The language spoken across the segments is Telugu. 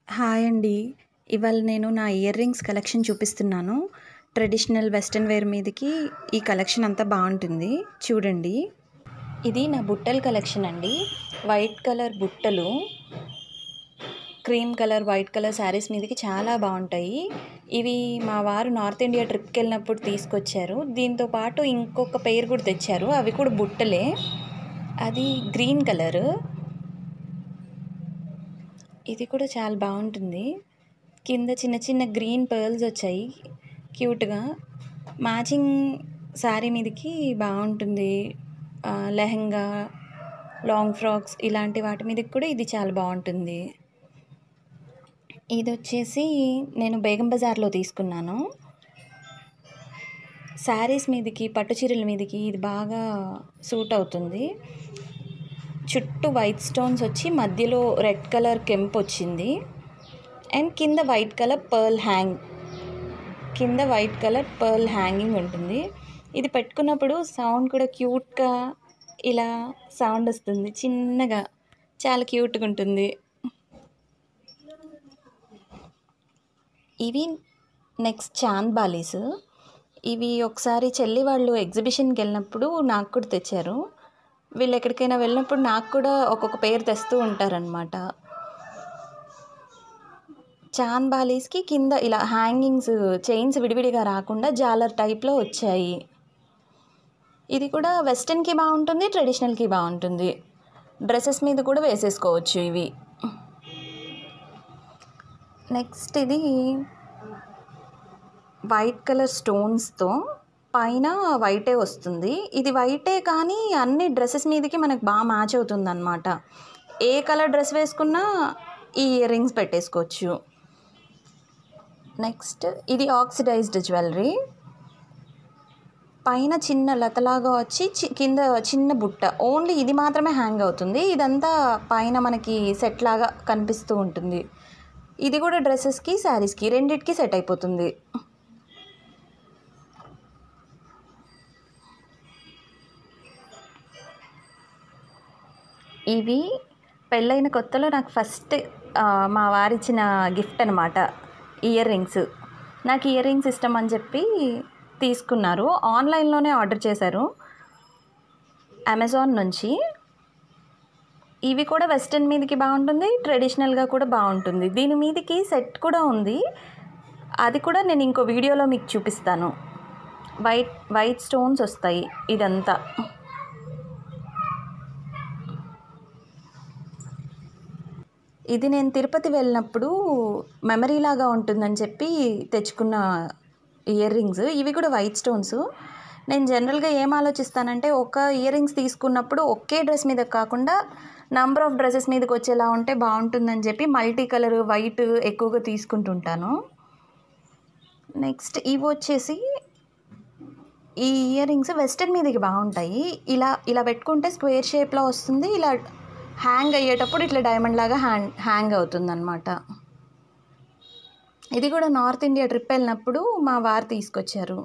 హాయ్ అండి. ఇవాళ నేను నా ఇయర్ రింగ్స్ కలెక్షన్ చూపిస్తున్నాను. ట్రెడిషనల్ వెస్టర్న్ వేర్ మీదకి ఈ కలెక్షన్ అంతా బాగుంటుంది. చూడండి. ఇది నా బుట్టల కలెక్షన్ అండి. వైట్ కలర్ బుట్టలు, cream colour, white colour saris మీదకి చాలా బాగుంటాయి. ఇవి మా వారు నార్త్ ఇండియా ట్రిప్కి వెళ్ళినప్పుడు తీసుకొచ్చారు. దీంతో పాటు ఇంకొక పెయిర్ కూడా తెచ్చారు. అవి కూడా బుట్టలే. అది గ్రీన్ కలర్. ఇది కూడా చాలా బాగుంటుంది. కింద చిన్న చిన్న గ్రీన్ పర్ల్స్ వచ్చాయి క్యూట్గా. మ్యాచింగ్ శారీ మీదకి బాగుంటుంది. లెహంగా, లాంగ్ ఫ్రాక్స్ ఇలాంటి వాటి మీదకి కూడా ఇది చాలా బాగుంటుంది. ఇది వచ్చేసి నేను బేగం బజార్లో తీసుకున్నాను. శారీస్ మీదకి, పట్టు చీరల మీదకి ఇది బాగా సూట్ అవుతుంది. చుట్టూ వైట్ స్టోన్స్ వచ్చి మధ్యలో రెడ్ కలర్ కెంప్ వచ్చింది. అండ్ కింద వైట్ కలర్ పర్ల్ హ్యాంగింగ్ ఉంటుంది. ఇది పెట్టుకున్నప్పుడు సౌండ్ కూడా క్యూట్గా ఇలా సౌండ్ వస్తుంది. చిన్నగా చాలా క్యూట్గా ఉంటుంది. ఇవి నెక్స్ట్ చాంద్ బాలీస్. ఇవి ఒకసారి చెల్లి వాళ్ళు ఎగ్జిబిషన్కి వెళ్ళినప్పుడు నాకు కూడా తెచ్చారు. వీళ్ళు ఎక్కడికైనా వెళ్ళినప్పుడు నాకు కూడా ఒక్కొక్క పేరు తెస్తూ ఉంటారనమాట. చాంద్ బాలీస్కి కింద ఇలా హ్యాంగింగ్స్, చైన్స్ విడివిడిగా రాకుండా జాలర్ టైప్లో వచ్చాయి. ఇది కూడా వెస్టర్న్కి బాగుంటుంది, ట్రెడిషనల్కి బాగుంటుంది. డ్రెస్సెస్ మీద కూడా వేసేసుకోవచ్చు ఇవి. నెక్స్ట్ ఇది వైట్ కలర్ స్టోన్స్తో పైన వైటే వస్తుంది. ఇది వైటే కానీ అన్ని డ్రెస్సెస్ మీదకి మనకు బాగా మ్యాచ్ అవుతుంది అనమాట. ఏ కలర్ డ్రెస్ వేసుకున్నా ఈ ఇయర్ రింగ్స్ పెట్టేసుకోవచ్చు. నెక్స్ట్ ఇది ఆక్సిడైజ్డ్ జ్యువెలరీ. పైన చిన్న లతలాగా వచ్చి కింద చిన్న బుట్ట. ఓన్లీ ఇది మాత్రమే హ్యాంగ్ అవుతుంది. ఇదంతా పైన మనకి సెట్ లాగా కనిపిస్తూ ఉంటుంది. ఇది కూడా డ్రెస్సెస్కి, శారీస్కి రెండిటికి సెట్ అయిపోతుంది. ఇవి పెళ్ళైన కొత్తలో నాకు ఫస్ట్ మా వారిచ్చిన గిఫ్ట్ అనమాట ఇయర్ రింగ్స్. నాకు ఇయర్ రింగ్స్ ఇష్టం అని చెప్పి తీసుకున్నారు. ఆన్లైన్లోనే ఆర్డర్ చేశారు అమెజాన్ నుంచి. ఇవి కూడా వెస్టర్న్ మీదకి బాగుంటుంది, ట్రెడిషనల్గా కూడా బాగుంటుంది. దీని మీదకి సెట్ కూడా ఉంది. అది కూడా నేను ఇంకో వీడియోలో మీకు చూపిస్తాను. వైట్ స్టోన్స్ వస్తాయి ఇదంతా. ఇది నేను తిరుపతి వెళ్ళినప్పుడు మెమరీ లాగా ఉంటుందని చెప్పి తెచ్చుకున్న ఇయర్ రింగ్స్. ఇవి కూడా వైట్ స్టోన్స్. నేను జనరల్గా ఏం ఆలోచిస్తానంటే, ఒక ఇయర్ రింగ్స్ తీసుకున్నప్పుడు ఒకే డ్రెస్ మీద కాకుండా నంబర్ ఆఫ్ డ్రెస్సెస్ మీదకి వచ్చేలా ఉంటే బాగుంటుందని చెప్పి మల్టీ కలర్ వైట్ ఎక్కువగా తీసుకుంటుంటాను. నెక్స్ట్ ఇవి వచ్చేసి ఈ ఇయర్ రింగ్స్ వెస్టర్న్ మీదకి బాగుంటాయి. ఇలా పెట్టుకుంటే స్క్వేర్ షేప్లో వస్తుంది. ఇలా హ్యాంగ్ అయ్యేటప్పుడు ఇట్లా డైమండ్ లాగా హ్యాంగ్ అవుతుందన్నమాట. ఇది కూడా నార్త్ ఇండియా ట్రిప్ వెళ్ళినప్పుడు మా వారు తీసుకొచ్చారు.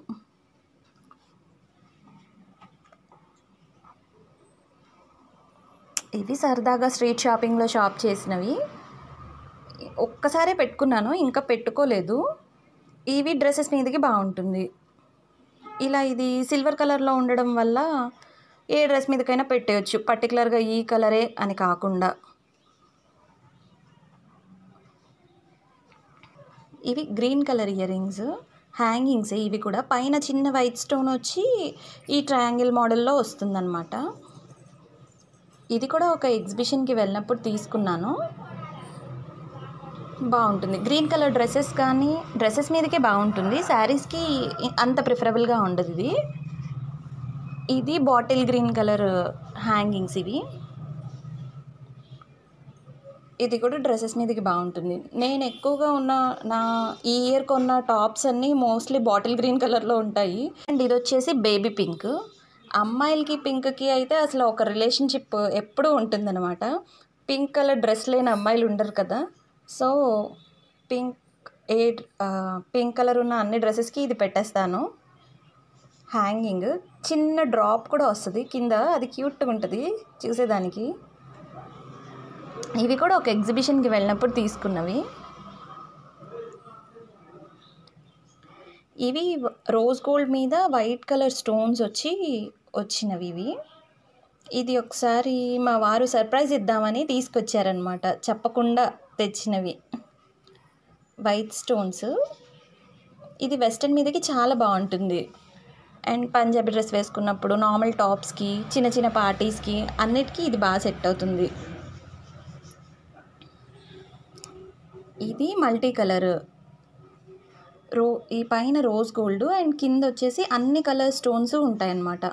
ఇవి సరదాగా స్ట్రీట్ షాపింగ్లో షాప్ చేసినవి. ఒక్కసారే పెట్టుకున్నాను, ఇంకా పెట్టుకోలేదు. ఇవి డ్రెస్సెస్ మీదకి బాగుంటుంది. ఇలా ఇది సిల్వర్ కలర్లో ఉండడం వల్ల ఏ డ్రెస్ మీదకైనా పెట్టేయచ్చు, పర్టికులర్గా ఈ కలరే అని కాకుండా. ఇవి green colour ear rings, hangings. ఇవి కూడా పైన చిన్న వైట్ స్టోన్ వచ్చి ఈ ట్రయాంగిల్ మోడల్లో వస్తుందన్నమాట. ఇది కూడా ఒక ఎగ్జిబిషన్కి వెళ్ళినప్పుడు తీసుకున్నాను. బాగుంటుంది. గ్రీన్ కలర్ డ్రెస్సెస్ మీదకే బాగుంటుంది. శారీస్కి అంత ప్రిఫరబుల్గా ఉండదు. ఇది బాటిల్ గ్రీన్ కలర్ హ్యాంగింగ్స్. ఇది కూడా డ్రెస్సెస్ మీదకి బాగుంటుంది. నేను ఎక్కువగా నా ఈ ఇయర్ కొన్న టాప్స్ అన్నీ మోస్ట్లీ బాటిల్ గ్రీన్ కలర్లో ఉంటాయి. అండ్ ఇది వచ్చేసి బేబీ పింక్. అమ్మాయిలకి పింక్కి అయితే అసలు ఒక రిలేషన్షిప్ ఎప్పుడూ ఉంటుందన్నమాట. పింక్ కలర్ డ్రెస్ లేని అమ్మాయిలు ఉండరు కదా. సో పింక్ కలర్ ఉన్న అన్ని డ్రెస్సెస్కి ఇది పెట్టేస్తాను. హ్యాంగింగ్ చిన్న డ్రాప్ కూడా వస్తుంది కింద. అది క్యూట్గా ఉంటుంది చూసేదానికి. ఇవి కూడా ఒక ఎగ్జిబిషన్కి వెళ్ళినప్పుడు తీసుకున్నవి. ఇవి రోజ్ గోల్డ్ మీద వైట్ కలర్ స్టోన్స్ వచ్చినవి ఇవి. ఇది ఒకసారి మా వారు సర్ప్రైజ్ ఇద్దామని తీసుకొచ్చారనమాట, చెప్పకుండా తెచ్చినవి వైట్ స్టోన్స్. ఇది వెస్ట్రన్ మీదకి చాలా బాగుంటుంది. అండ్ పంజాబీ డ్రెస్ వేసుకున్నప్పుడు, నార్మల్ టాప్స్కి, చిన్న చిన్న పార్టీస్కి అన్నిటికీ ఇది బాగా సెట్ అవుతుంది. ఇది మల్టీ కలర్ ఈ పైన రోజ్ గోల్డ్ అండ్ కింద వచ్చేసి అన్ని కలర్ స్టోన్స్ ఉంటాయన్నమాట.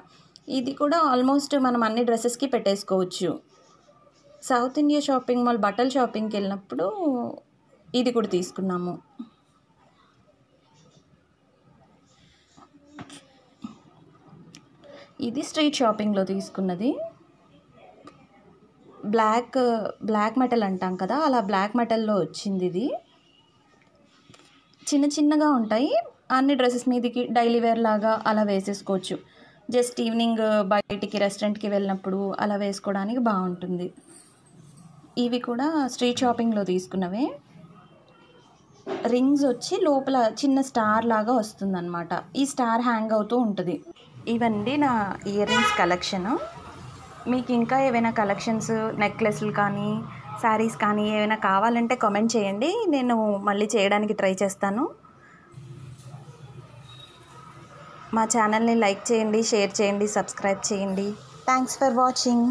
ఇది కూడా ఆల్మోస్ట్ మనం అన్ని డ్రెస్సెస్కి పెట్టేసుకోవచ్చు. సౌత్ ఇండియా షాపింగ్ మాల్ బట్టల షాపింగ్కి వెళ్ళినప్పుడు ఇది కూడా తీసుకున్నాము. ఇది స్ట్రీట్ షాపింగ్లో తీసుకున్నది. బ్లాక్ మెటల్ అంటాం కదా, అలా బ్లాక్ మెటల్లో వచ్చింది. ఇది చిన్న చిన్నగా ఉంటాయి, అన్ని డ్రెస్సెస్ మీదకి డైలీ వేర్ లాగా అలా వేసేసుకోవచ్చు. జస్ట్ ఈవినింగ్ బయటికి రెస్టారెంట్కి వెళ్ళినప్పుడు అలా వేసుకోవడానికి బాగుంటుంది. ఇవి కూడా స్ట్రీట్ షాపింగ్లో తీసుకున్నవే. రింగ్స్ వచ్చి లోపల చిన్న స్టార్ లాగా వస్తుందన్నమాట. ఈ స్టార్ హ్యాంగ్ అవుతూ ఉంటుంది. ఇవండి నా ఇయర్ రింగ్స్ కలెక్షను. మీకు ఇంకా ఏవైనా కలెక్షన్స్, నెక్లెస్లు కానీ శారీస్ కానీ ఏమైనా కావాలంటే కామెంట్ చేయండి, నేను మళ్ళీ చేయడానికి ట్రై చేస్తాను. మా ఛానల్ని లైక్ చేయండి, షేర్ చేయండి, సబ్స్క్రైబ్ చేయండి. Thanks for watching.